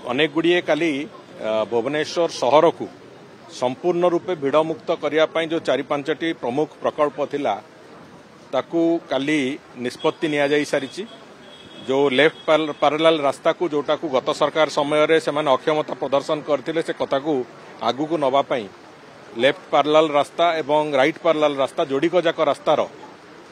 अनेक गुड़िए काली भुवनेश्वर सहर को संपूर्ण रूपे भिड़मुक्त करने जो 4-5टी प्रमुख प्रकल्प थिला ताकू काली निष्पत्ति निया जाई सारी जो लेफ्ट पैरेलल रास्ता को जोटा को गत सरकार समय रे से माने अक्षमता प्रदर्शन करथिले से कथा को आगु को नबा पई लेफ्ट पैरेलल रास्ता एवं राइट पैरेलल रास्ता जोड़िक जाक रास्तार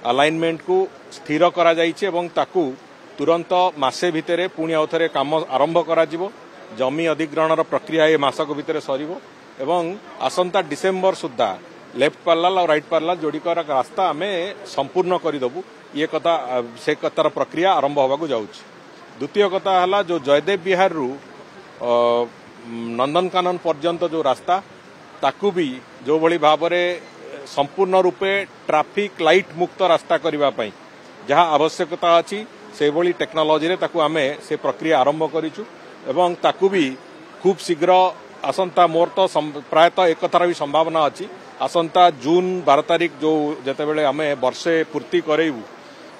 अलाइनमेंट को स्थिर करा जाइछि एवं ताकू तुरंत मासे भितरे पुणी आउ थे काम आरंभ करा जिवो। जमी अधिग्रहण प्रक्रिया ए मासक भितर सरिवो एवं आसंता डिसेम्बर सुद्धा लेफ्ट पैरेलल और राइट पैरेलल जोड़िकर रास्ता आमे संपूर्ण करदेबू ये कथा से कतार प्रक्रिया आरंभ होगा जाउछि। द्वितीय कथा हला जो जयदेव विहार रु नंदनकानन पर्यंत जो रास्ता ताकू भी जो भली भाबरे संपूर्ण रूपे ट्रैफिक लाइट मुक्त रास्ता करबा पई जहाँ आवश्यकता अछि से भली टेक्नोलॉजी रे ताकू आमे से प्रक्रिया आरंभ करिछु एवं ताकू भी खूब शीघ्र आसंता मोर तो प्रायतः एक कथार भी संभावना अच्छी आसंता जून 12 तारिख जो जेतेबेले आमे वर्षे पूर्ति करेबू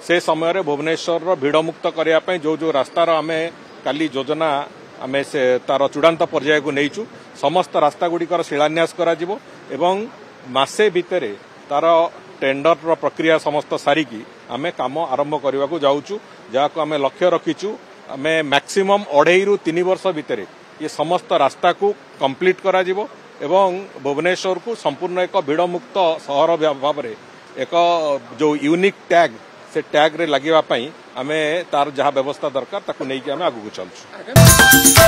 से समय रे भुवनेश्वर भिड़ मुक्त करने जो रास्तार आमे काली योजना आमे से तार चूड़ांत पर्याय को नहींचु समस्त रास्ता गुड़िकर शिलान्यास करा जिवो एवं मासे भितरे तार टेंडर प्रक्रिया समस्त सारिकी आमे काम आरंभ करने को जाऊचु जहाँ आमे लक्ष्य रखीचु आमे मैक्सिमम 2.5 ରୁ 3 वर्ष भितरे ये समस्त रास्ता को कंप्लीट करा जिवो एवं भुवनेश्वर को संपूर्ण एक भिड़ मुक्त सहर भाव में एक जो यूनिक टैग से टैग रे लगे आमे तार जहाँ व्यवस्था दरकार ताकू नहीं कि आमे आगु चलछु।